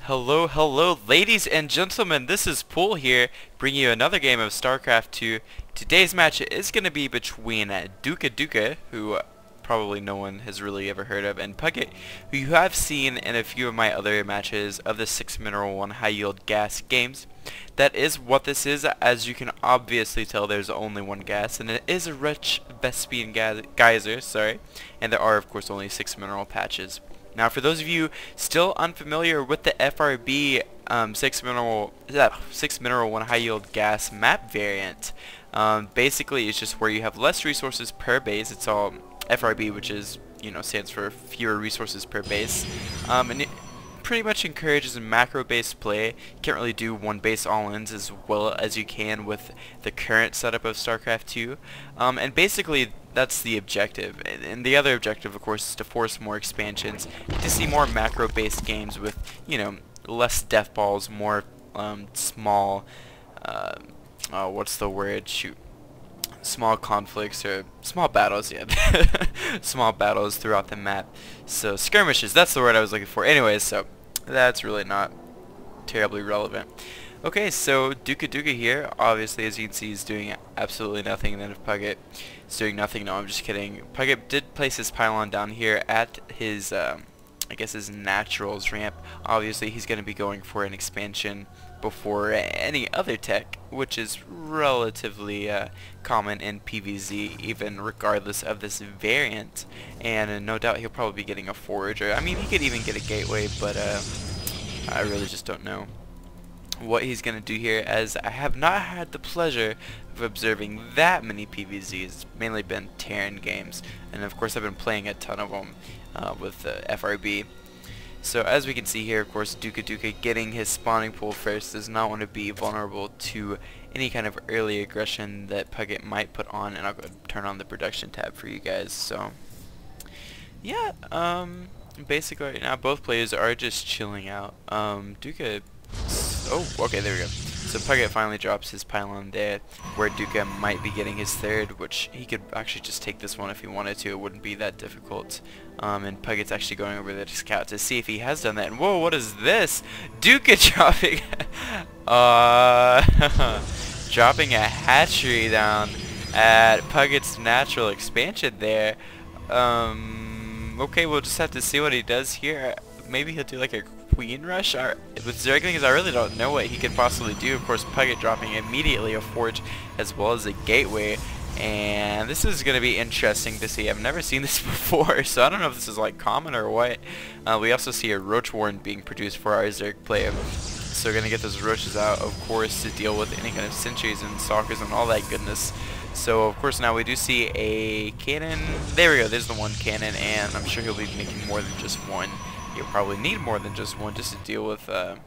Hello, ladies and gentlemen, this is Pool here, bringing you another game of StarCraft 2. Today's match is going to be between Dookadooka, who probably no one has really ever heard of, and Puget, who you have seen in a few of my other matches of the 6m1 high yield gas games. That is what this is. As you can obviously tell, there's only one gas, and it is a rich Vespian geyser, and there are of course only 6 mineral patches. Now, for those of you still unfamiliar with the FRB 6 mineral 1 high yield gas map variant, basically it's just where you have less resources per base. It's all FRB, which is, stands for fewer resources per base, and it pretty much encourages macro based play. You can't really do one base all-ins as well as you can with the current setup of StarCraft 2, and basically that's the objective. And the other objective, of course, is to force more expansions, to see more macro based games with, less death balls, more small what's the word, small conflicts, or small battles, small battles throughout the map. So skirmishes, that's the word I was looking for. Anyways, so that's really not terribly relevant. Okay, so Dookadooka here, obviously, as you can see, is doing absolutely nothing. And then if Puget is doing nothing, no, I'm just kidding. Puget did place his pylon down here at his, I guess his naturals ramp. Obviously, he's going to be going for an expansion before any other tech, which is relatively common in PvZ, even regardless of this variant. And no doubt he'll probably be getting a forge, or I mean, he could even get a gateway, but I really just don't know what he's going to do here, as I have not had the pleasure of observing that many PvZs. It's mainly been Terran games, and of course I've been playing a ton of them with FRB. So as we can see here, of course, Dookadooka getting his spawning pool first does not want to be vulnerable to any kind of early aggression that Puget might put on, and I'll go turn on the production tab for you guys. So yeah, basically right now both players are just chilling out. Dooka, oh, okay, there we go. So Puget finally drops his pylon there, where Dooka might be getting his third, which he could actually just take this one if he wanted to. It wouldn't be that difficult. And Puget's actually going over there to scout to see if he has done that. And whoa, what is this? Dooka dropping, dropping a hatchery down at Puget's natural expansion there. Okay, we'll just have to see what he does here. Maybe he'll do like a Queen Rush with Zerglings. I really don't know what he could possibly do. Of course, Puget dropping immediately a forge as well as a gateway, and this is going to be interesting to see. I've never seen this before, so I don't know if this is like common or what. We also see a Roach Warren being produced for our Zerg player, so we're going to get those roaches out, of course, to deal with any kind of sentries and stalkers and all that goodness. So of course now we do see a cannon. There we go, there's the one cannon, and I'm sure he'll be making more than just one. You'll probably need more than just one just to deal with the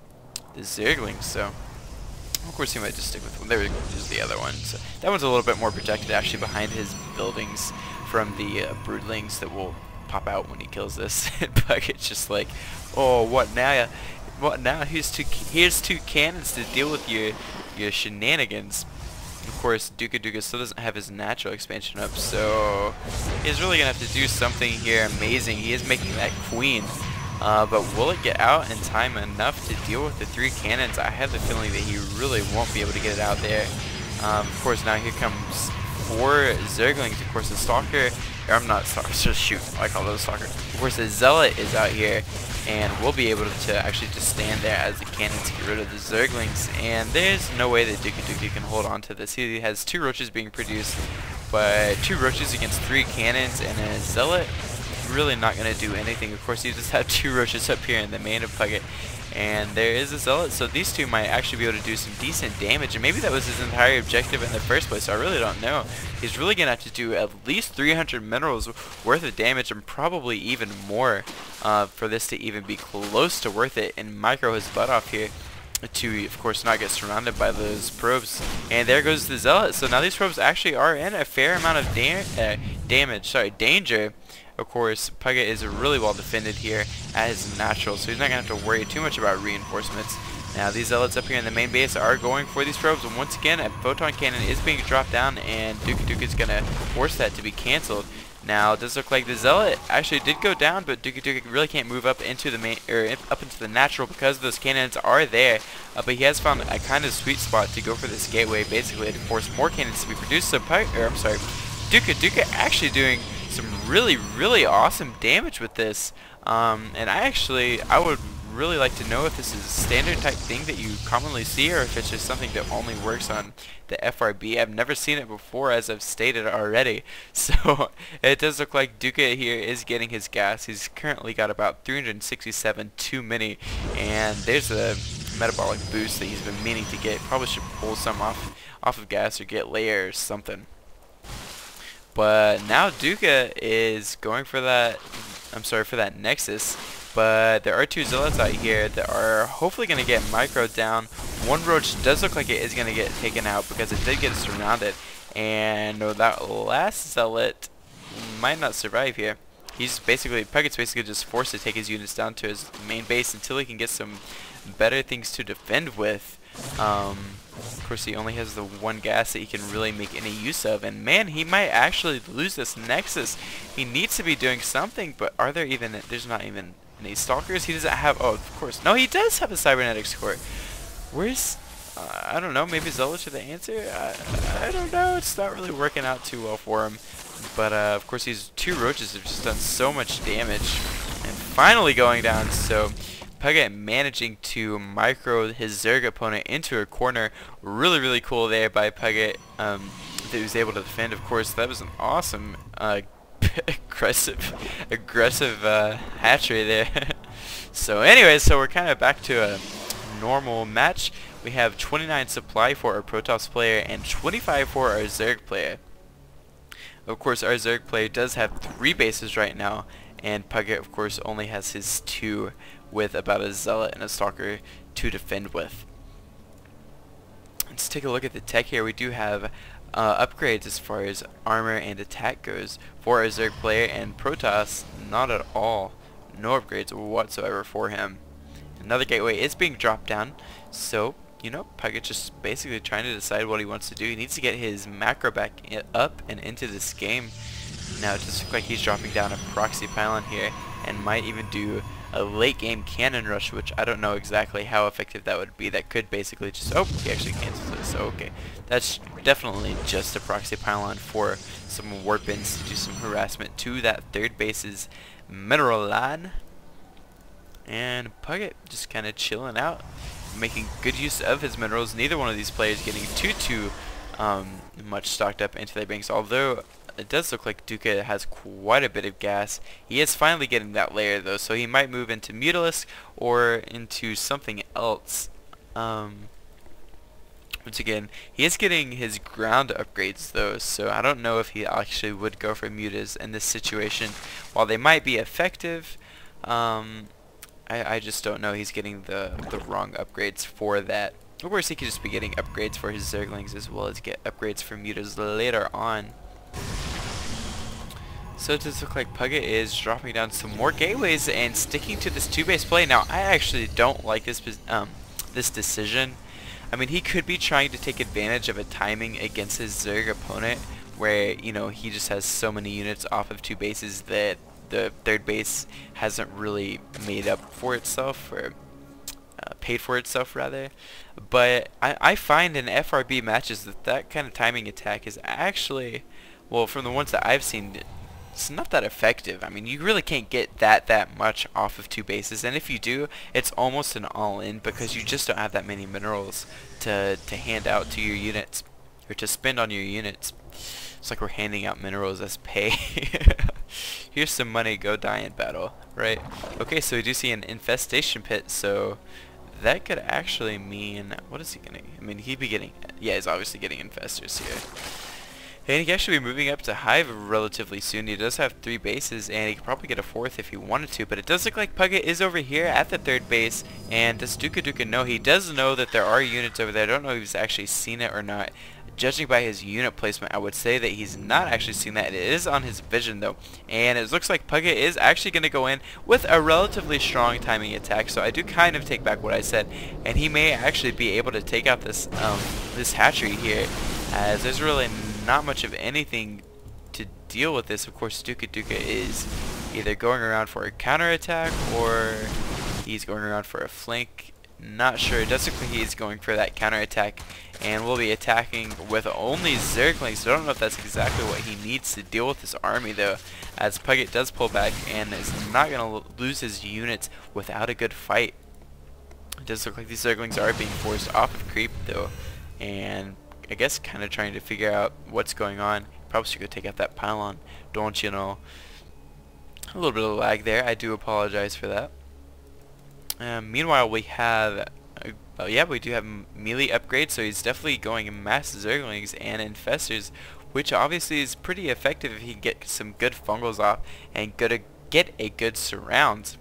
Zerglings, so of course he might just stick with one. There is the other one. So that one's a little bit more protected actually behind his buildings from the broodlings that will pop out when he kills this. Puget's just like, oh, what now? What now? Here's two cannons to deal with your shenanigans. Of course, Dookadooka still doesn't have his natural expansion up, so he's really gonna have to do something here amazing. He is making that queen. But will it get out in time enough to deal with the 3 cannons? I have the feeling that he really won't be able to get it out there. Of course, now here comes 4 Zerglings. Of course, the Stalker, or I'm not Stalker, just shoot, I call those Stalker. Of course, the Zealot is out here, and we'll be able to actually just stand there as the cannons get rid of the Zerglings. And there's no way that Dookadooka can hold on to this. He has 2 roaches being produced, but 2 roaches against 3 cannons and a Zealot, really not going to do anything. Of course, you just have 2 roaches up here in the main of Puget, and there is a Zealot, so these 2 might actually be able to do some decent damage, and maybe that was his entire objective in the first place, so I really don't know. He's really going to have to do at least 300 minerals worth of damage, and probably even more, for this to even be close to worth it, and micro his butt off here to, of course, not get surrounded by those probes. And there goes the Zealot. So now these probes actually are in a fair amount of danger. Of course, Puget is really well defended here at his natural, so he's not going to have to worry too much about reinforcements. Now these Zealots up here in the main base are going for these probes, and once again a photon cannon is being dropped down, and Dookadooka is going to force that to be cancelled. Now it does look like the Zealot actually did go down, but Dookadooka really can't move up into the main up into the natural because those cannons are there. But he has found a kind of sweet spot to go for this gateway, basically to force more cannons to be produced. So Dookadooka actually doing some really awesome damage with this. And I would really like to know if this is a standard type thing that you commonly see, or if it's just something that only works on the FRB. I've never seen it before, as I've stated already. So it does look like Dooka here is getting his gas. He's currently got about 367 too many, and there's a metabolic boost that he's been meaning to get. Probably should pull some off of gas or get layer or something. But now Dooka is going for that, for that Nexus. But there are two Zealots out here that are hopefully going to get microed down. One Roach does look like it is going to get taken out because it did get surrounded. And that last Zealot might not survive here. Puget's basically just forced to take his units down to his main base until he can get some better things to defend with. Of course, he only has the one gas that he can really make any use of, and man, he might actually lose this Nexus. He needs to be doing something, but there's not even any stalkers. He doesn't have, oh, of course, no, he does have a cybernetic score. Where's, I don't know, maybe Zealots are the answer? I don't know, it's not really working out too well for him. But, of course, these two Roaches have just done so much damage, and finally going down, so Puget managing to micro his Zerg opponent into a corner. Really cool there by Puget, that he was able to defend. Of course, that was an awesome aggressive hatchery there. So anyways, so we're kind of back to a normal match. We have 29 supply for our Protoss player and 25 for our Zerg player. Of course, our Zerg player does have 3 bases right now, and Puget, of course, only has his 2, with about a Zealot and a Stalker to defend with. Let's take a look at the tech here. We do have upgrades as far as armor and attack goes for our Zerg player, and Protoss, not at all. No upgrades whatsoever for him. Another gateway is being dropped down, so, you know, Puget just basically trying to decide what he wants to do. He needs to get his macro back up and into this game. Now it does look like he's dropping down a proxy pylon here, and might even do a late game cannon rush, which I don't know exactly how effective that would be. That could basically just, oh, he actually cancels it, so okay. That's definitely just a proxy pylon for some warp-ins to do some harassment to that third base's mineral line. And Puget just kind of chilling out, making good use of his minerals. Neither one of these players getting too much stocked up into their banks, although it does look like Dooka has quite a bit of gas. He is finally getting that layer though, so he might move into Mutalisk or into something else. Once again, he is getting his ground upgrades though, so I don't know if he actually would go for Mutas in this situation. While they might be effective, I just don't know. He's getting the wrong upgrades for that. Of course, he could just be getting upgrades for his Zerglings as well as get upgrades for Mutas later on. So it does look like Puget is dropping down some more gateways and sticking to this 2-base play. Now, I actually don't like this decision. I mean, he could be trying to take advantage of a timing against his Zerg opponent where, you know, he just has so many units off of 2 bases that the third base hasn't really made up for itself, or paid for itself rather. But I find in FRB matches that kind of timing attack is actually, well, from the ones that I've seen, it's not that effective. I mean, you really can't get that much off of 2 bases, and if you do, it's almost an all-in because you just don't have that many minerals to hand out to your units, or to spend on your units. It's like we're handing out minerals as pay. Here's some money, go die in battle, right? Okay, so we do see an infestation pit, so that could actually mean, what is he gonna, I mean, he'd be getting, yeah, he's obviously getting infestors here. And he can actually be moving up to Hive relatively soon. He does have 3 bases, and he could probably get a 4th if he wanted to, but it does look like Puget is over here at the 3rd base, and does Dookadooka know? He does know that there are units over there. I don't know if he's actually seen it or not. Judging by his unit placement, I would say that he's not actually seen that. It is on his vision though, and it looks like Puget is actually going to go in with a relatively strong timing attack. So I do kind of take back what I said, and he may actually be able to take out this this hatchery here, as there's really not much of anything to deal with this. Of course, Dookadooka is either going around for a counterattack or he's going around for a flank. Not sure. It does look like he's going for that counterattack, and will be attacking with only Zerglings. So I don't know if that's exactly what he needs to deal with this army, though, as Puget does pull back and is not going to lose his units without a good fight. It does look like these Zerglings are being forced off of creep, though, and I guess kind of trying to figure out what's going on. Probably should go take out that pylon, don't you know? A little bit of lag there. I do apologize for that. Meanwhile, we have, yeah, we do have melee upgrades, so he's definitely going mass Zerglings and Infestors, which obviously is pretty effective if he can get some good fungals off and get a good surround.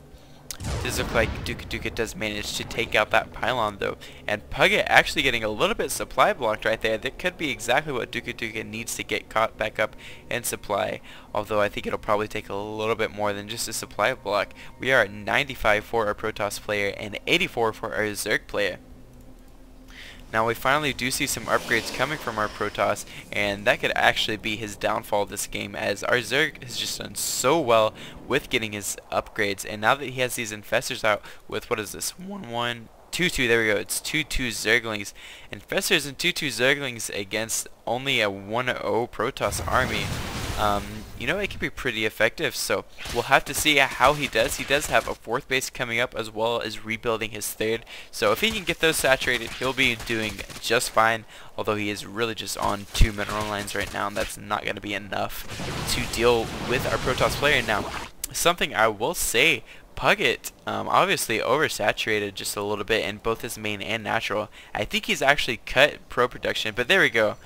It does look like Dookadooka does manage to take out that pylon, though, and Puget actually getting a little bit supply blocked right there. That could be exactly what Dookadooka needs to get caught back up in supply, although I think it'll probably take a little bit more than just a supply block. We are at 95 for our Protoss player and 84 for our Zerg player. Now we finally do see some upgrades coming from our Protoss, and that could actually be his downfall this game, as our Zerg has just done so well with getting his upgrades, and now that he has these Infestors out with, what is this, 1-1, 2-2, there we go, it's 2-2 Zerglings. Infestors and 2-2 Zerglings against only a 1-0 Protoss army. You know, it can be pretty effective, so we'll have to see how he does. He does have a 4th base coming up, as well as rebuilding his 3rd, so if he can get those saturated, he'll be doing just fine, although he is really just on 2 mineral lines right now, and that's not going to be enough to deal with our Protoss player. Now, something I will say, Puget obviously oversaturated just a little bit in both his main and natural. I think he's actually cut pro production, but there we go.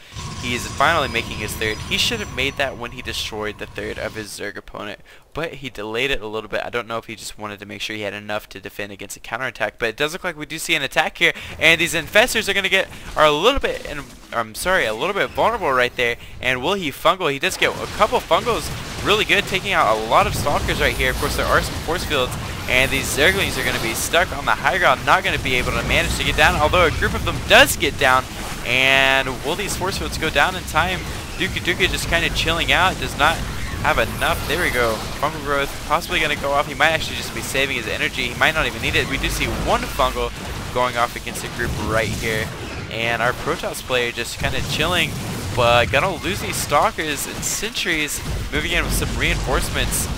He's finally making his 3rd. He should have made that when he destroyed the 3rd of his Zerg opponent, but he delayed it a little bit. I don't know if he just wanted to make sure he had enough to defend against a counterattack, but it does look like we do see an attack here, and these Infestors are going to are a little bit, a little bit vulnerable right there. And will he fungal? He does get a couple fungals, really good, taking out a lot of stalkers right here. Of course, there are some force fields, and these Zerglings are going to be stuck on the high ground, not going to be able to manage to get down, although a group of them does get down. And will these force fields go down in time? Dookadooka just kind of chilling out, does not have enough. There we go. Fungal growth possibly going to go off. He might actually just be saving his energy. He might not even need it. We do see one fungal going off against a group right here, and our Protoss player just kind of chilling, but gonna lose these stalkers and sentries, moving in with some reinforcements.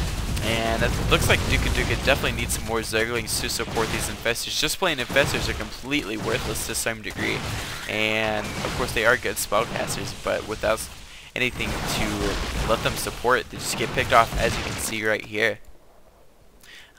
And it looks like Dookadooka definitely needs some more Zerglings to support these Infestors. Just plain Infestors are completely worthless to some degree, and of course they are good spellcasters, but without anything to let them support, they just get picked off, as you can see right here.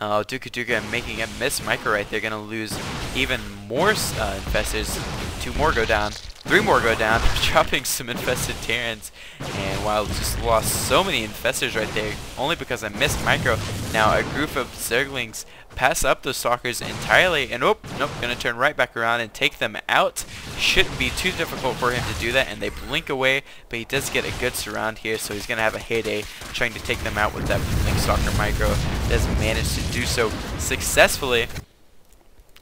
Dookadooka making a miss micro right there, gonna lose even more Infestors. 2 more go down, 3 more go down, dropping some infested Terrans, and while just lost so many Infestors right there, only because I missed micro. Now a group of Zerglings pass up those stalkers entirely, and nope, gonna turn right back around and take them out. Shouldn't be too difficult for him to do that, and they blink away, but he does get a good surround here, so he's gonna have a heyday trying to take them out with that blink stalker micro. Does manage to do so successfully.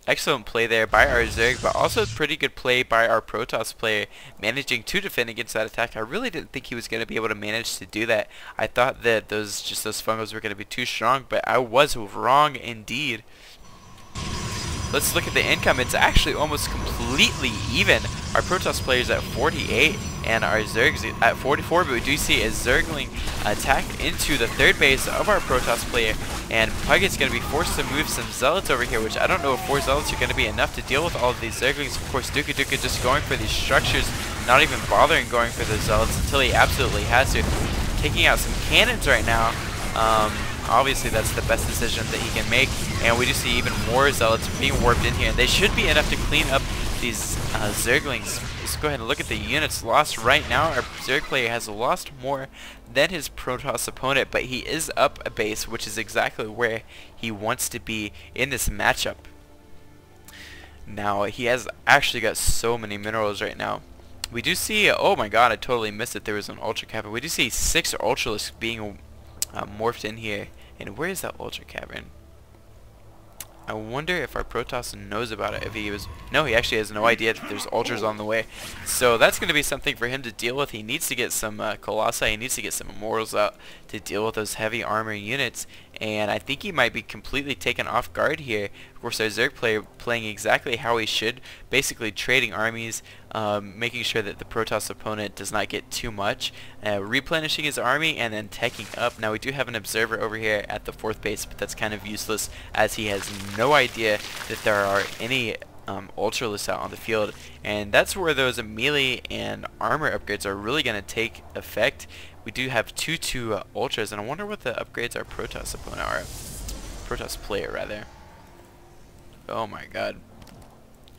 Excellent play there by our Zerg, but also pretty good play by our Protoss player, managing to defend against that attack. I really didn't think he was going to be able to manage to do that. I thought that those fungals were going to be too strong, but I was wrong indeed. Let's look at the income. It's actually almost completely even. Our Protoss player's at 48 and our Zerg's at 44, but we do see a Zergling attack into the 3rd base of our Protoss player, and Puget's going to be forced to move some Zealots over here, which I don't know if 4 Zealots are going to be enough to deal with all of these Zerglings. Of course, Dookadooka just going for these structures, not even bothering going for the Zealots until he absolutely has to. Taking out some cannons right now. Obviously that's the best decision that he can make, and we do see even more Zealots being warped in here, and they should be enough to clean up these Zerglings. Let's go ahead and look at the units lost right now. Our Zerg player has lost more than his Protoss opponent, but he is up a base, which is exactly where he wants to be in this matchup. Now he has actually got so many minerals right now. We do see, oh my god, I totally missed it, there was an Ultra Cavern. We do see 6 Ultralisks being morphed in here. And where is that Ultra Cavern? I wonder if our Protoss knows about it. If he was... No, he actually has no idea that there's ultras on the way. So that's going to be something for him to deal with. He needs to get some Colossi. He needs to get some Immortals out to deal with those heavy armor units. And I think he might be completely taken off guard here. Of course, our Zerg player playing exactly how he should. Basically trading armies, making sure that the Protoss opponent does not get too much. Replenishing his army and then teching up. Now we do have an observer over here at the 4th base, but that's kind of useless as he has no idea that there are any ultralists out on the field, and that's where those melee and armor upgrades are really going to take effect. We do have 2 ultras, and I wonder what the upgrades our Protoss opponent are. Protoss player rather. Oh my god.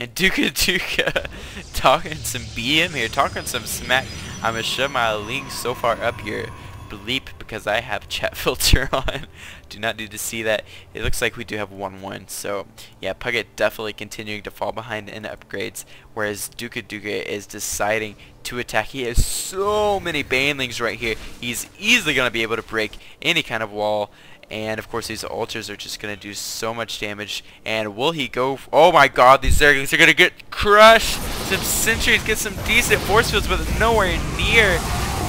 And Dookadooka talking some BM here, talking some smack. I'm gonna shove my link so far up your bleep because I have chat filter on. Do not need to see that. It looks like we do have 1-1. So yeah, Puget definitely continuing to fall behind in upgrades, whereas Dookadooka is deciding to attack. He has so many banelings right here. He's easily gonna be able to break any kind of wall. And of course these ultras are just going to do so much damage. And will he go? Oh my god, these Zerglings are going to get crushed. Some sentries get some decent force fields, but nowhere near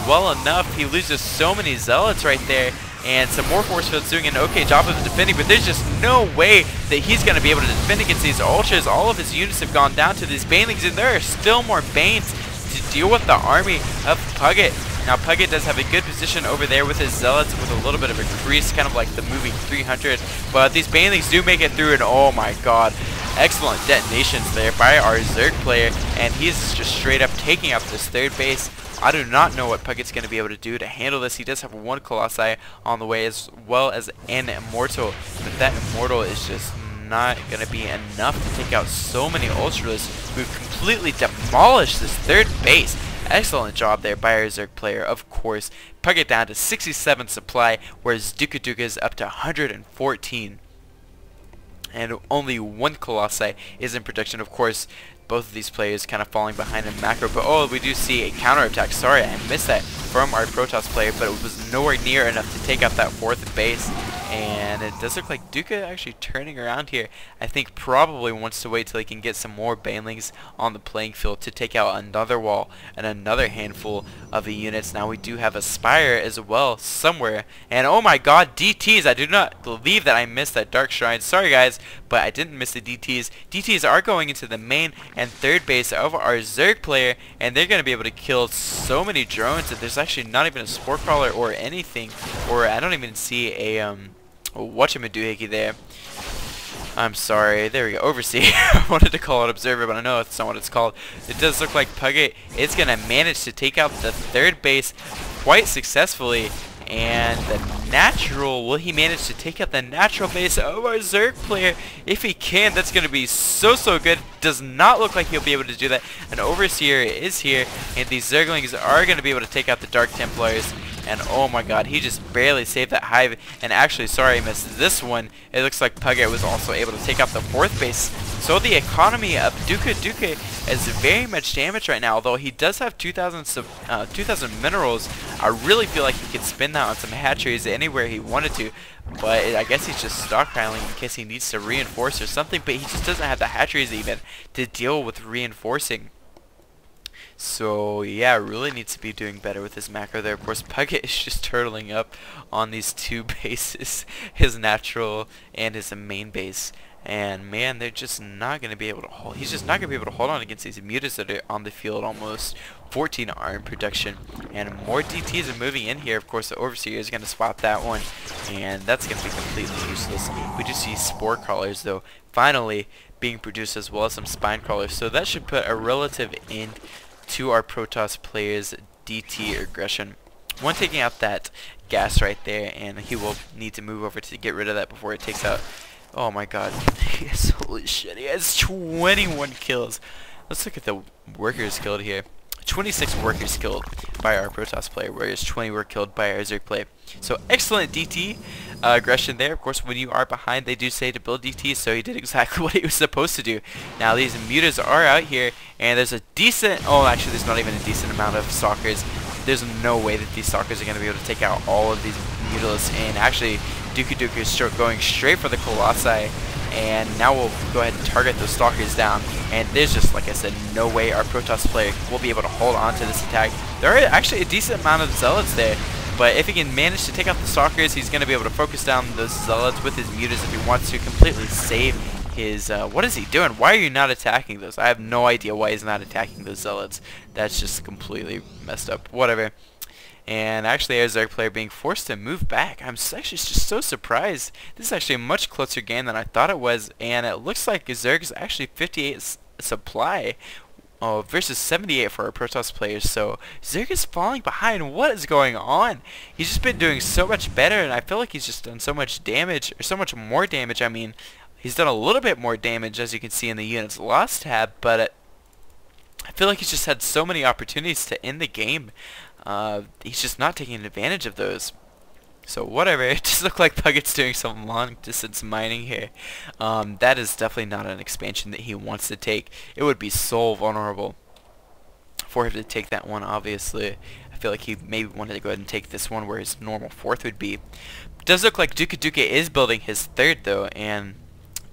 well enough. He loses so many zealots right there. And some more force fields doing an okay job of defending, but there's just no way that he's going to be able to defend against these ultras. All of his units have gone down to these banelings, and there are still more banes to deal with the army of Puget. Now Puget does have a good position over there with his zealots with a little bit of a crease, kind of like the movie 300. But these banelings do make it through, and oh my god, excellent detonations there by our Zerg player, and he's just straight up taking out this 3rd base. I do not know what Puget's going to be able to do to handle this. He does have 1 Colossi on the way as well as an Immortal, but that Immortal is just not going to be enough to take out so many Ultralists who've completely demolished this 3rd base. Excellent job there by our Zerg player, of course. Puget down to 67 supply, whereas Dookadooka is up to 114. And only 1 Colossi is in production. Of course, both of these players kind of falling behind in macro, but oh, we do see a counterattack. Sorry, I missed that from our Protoss player, but it was nowhere near enough to take out that 4th base. And it does look like Duka actually turning around here. I think probably wants to wait till he can get some more banelings on the playing field to take out another wall and another handful of the units. Now we do have a Spire as well somewhere. And oh my god, DTs! I do not believe that I missed that Dark Shrine. Sorry guys, but I didn't miss the DTs. DTs are going into the main and 3rd base of our Zerg player, and they're going to be able to kill so many drones that there's actually not even a Spore Crawler or anything, or I don't even see a whatchamajiggy there. I'm sorry, there we go, Overseer. I wanted to call it Observer, but I know that's not what it's called. It does look like Puget is going to manage to take out the 3rd base quite successfully. And the natural, will he manage to take out the natural base of our Zerg player? If he can, that's going to be so good. Does not look like he'll be able to do that. An Overseer is here, and these Zerglings are going to be able to take out the Dark Templars. And oh my god, he just barely saved that hive. And actually, sorry I missed this one. It looks like Puget was also able to take out the 4th base. So the economy of Dookadooka is very much damaged right now. Although he does have 2,000 minerals, I really feel like he could spend that on some hatcheries anywhere he wanted to. But I guess he's just stockpiling in case he needs to reinforce or something. But he just doesn't have the hatcheries even to deal with reinforcing. So yeah, really needs to be doing better with his macro there. Of course, Puget is just turtling up on these 2 bases, his natural and his main base. And man, they're just not going to be able to hold. He's just not going to be able to hold on against these mutas that are on the field. Almost 14 are in production, and more DTs are moving in here. Of course, the Overseer is going to spot that one, and that's going to be completely useless. We do see Spore Crawlers though finally being produced, as well as some Spine Crawlers. So that should put a relative end to our Protoss players' DT aggression. One taking out that gas right there, and he will need to move over to get rid of that before it takes out. Oh my god, holy shit, he has 21 kills. Let's look at the workers killed here. 26 workers killed by our Protoss player, whereas 20 were killed by our Zerg player. So excellent DT aggression there. Of course, when you are behind, they do say to build DT, so he did exactly what he was supposed to do. Now these mutas are out here, and there's a decent, oh actually there's not even a decent amount of stalkers. There's no way that these stalkers are going to be able to take out all of these mutalists, and actually Dookadooka is going straight for the Colossi, And now we'll go ahead and target those stalkers down. And there's just, like I said, no way our Protoss player will be able to hold on to this attack. There are actually a decent amount of zealots there. But if he can manage to take out the stalkers, he's going to be able to focus down those zealots with his mutas if he wants to completely save his... what is he doing? Why are you not attacking those? I have no idea why he's not attacking those zealots. That's just completely messed up. Whatever. And actually, our Zerg player being forced to move back. I'm actually just so surprised. This is actually a much closer game than I thought it was. And it looks like Zerg is actually 58 supply. Versus 78 for our Protoss players, so Zerg is falling behind. What is going on? He's just been doing so much better, and I feel like he's just done so much damage, or so much more damage. I mean, he's done a little bit more damage, as you can see in the units lost tab, but I feel like he's just had so many opportunities to end the game. He's just not taking advantage of those. So whatever, it just looked like Puget's doing some long distance mining here. That is definitely not an expansion that he wants to take. It would be so vulnerable for him to take that one, obviously. I feel like he maybe wanted to go ahead and take this one where his normal 4th would be. It does look like Dookadooka is building his 3rd though, and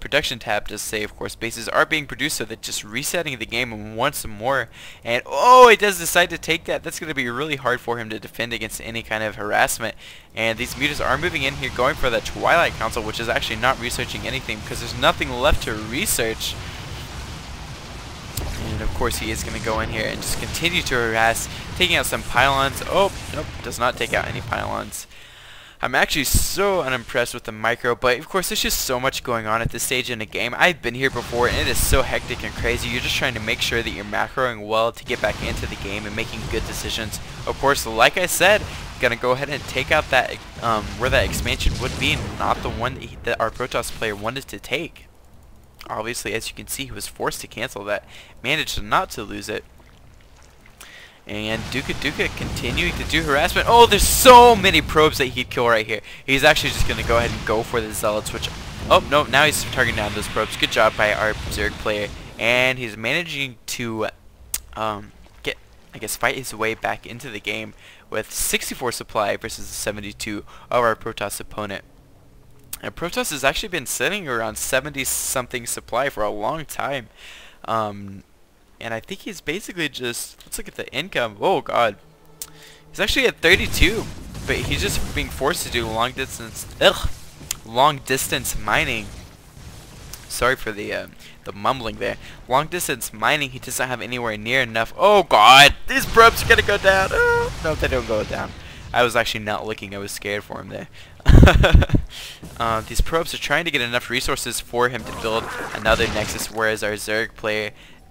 production tab does say, of course, bases are being produced, so that just resetting the game once more. And oh, he does decide to take that. That's going to be really hard for him to defend against any kind of harassment. And these mutas are moving in here, going for the Twilight Council, which is actually not researching anything because there's nothing left to research. And of course, he is going to go in here and just continue to harass, taking out some pylons. Oh, nope, does not take out any pylons. I'm actually so unimpressed with the micro, but of course there's just so much going on at this stage in the game. I've been here before and it is so hectic and crazy. You're just trying to make sure that you're macroing well to get back into the game and making good decisions. Of course, like I said, gonna go ahead and take out that where that expansion would be, not the one that our Protoss player wanted to take. Obviously, as you can see, he was forced to cancel that, managed not to lose it. And Dookadooka continuing to do harassment. Oh, there's so many probes that he'd kill right here. He's actually just going to go ahead and go for the zealots, which... Oh, no, now he's targeting down those probes. Good job by our Zerg player. And he's managing to fight his way back into the game with 64 supply versus the 72 of our Protoss opponent. And Protoss has actually been sitting around 70-something supply for a long time. And I think he's basically just, let's look at the income. Oh god, he's actually at 32, but he's just being forced to do long distance mining. Sorry for the mumbling there. Long distance mining, he doesn't have anywhere near enough. Oh god, these probes are gonna go down. Oh, no, they don't go down. I was actually not looking. I was scared for him there. These probes are trying to get enough resources for him to build another Nexus, whereas our Zerg player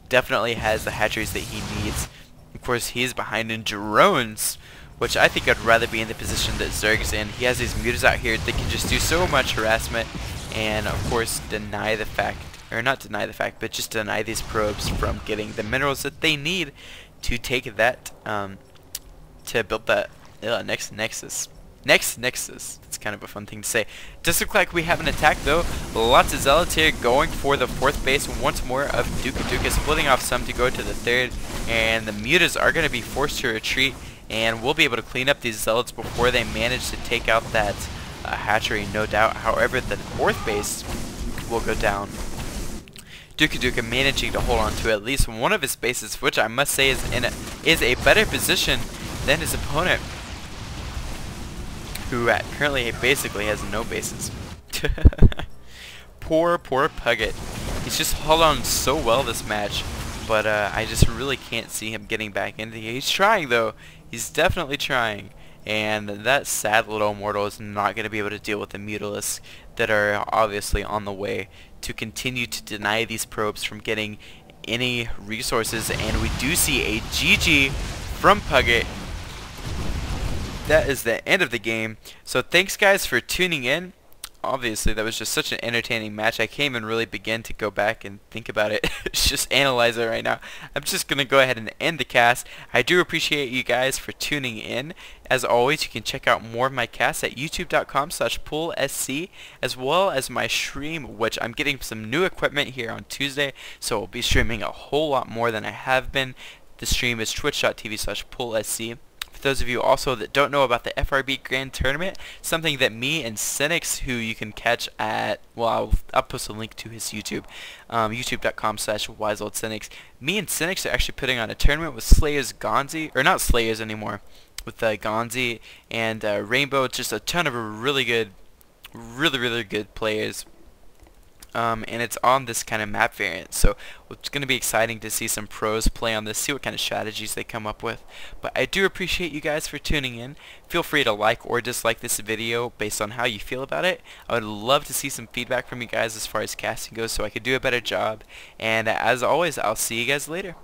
definitely has the hatcheries that he needs. Of course, he's behind in drones, which I think I'd rather be in the position that Zerg's in. He has these mutas out here that can just do so much harassment and, of course, deny the fact, or not deny the fact, but just deny these probes from getting the minerals that they need to take that, to build that next Nexus. Next Nexus. It's kind of a fun thing to say. Does look like we have an attack though. Lots of zealots here going for the 4th base. Once more of Dookadooka, splitting off some to go to the 3rd. And the mutas are going to be forced to retreat. And we'll be able to clean up these zealots before they manage to take out that hatchery, no doubt. However, the 4th base will go down. Dookadooka managing to hold on to at least one of his bases, which I must say is a better position than his opponent, who currently basically has no bases. poor Puget. He's just held on so well this match, but I just really can't see him getting back into here. He's trying though. He's definitely trying. And that sad little mortal is not going to be able to deal with the Mutalisks that are obviously on the way to continue to deny these probes from getting any resources. And we do see a GG from Puget. That is the end of the game. So thanks guys for tuning in. Obviously that was just such an entertaining match. I can't even really begin to go back and think about it. Just analyze it right now. I'm just going to go ahead and end the cast. I do appreciate you guys for tuning in. As always, you can check out more of my casts at youtube.com/PullSC, as well as my stream, which I'm getting some new equipment here on Tuesday, so I'll be streaming a whole lot more than I have been. The stream is twitch.tv/PullSC. For those of you also that don't know about the FRB Grand Tournament, something that me and Cynics, who you can catch at, well, I'll post a link to his YouTube, youtube.com/wiseoldcynics. Me and Cynics are actually putting on a tournament with Slayers Gonzi, or not Slayers anymore, with Gonzi and Rainbow. Just a ton of really good players. And it's on this kind of map variant, so it's going to be exciting to see some pros play on this, see what kind of strategies they come up with. But I do appreciate you guys for tuning in. Feel free to like or dislike this video based on how you feel about it. I would love to see some feedback from you guys as far as casting goes so I could do a better job. And as always, I'll see you guys later.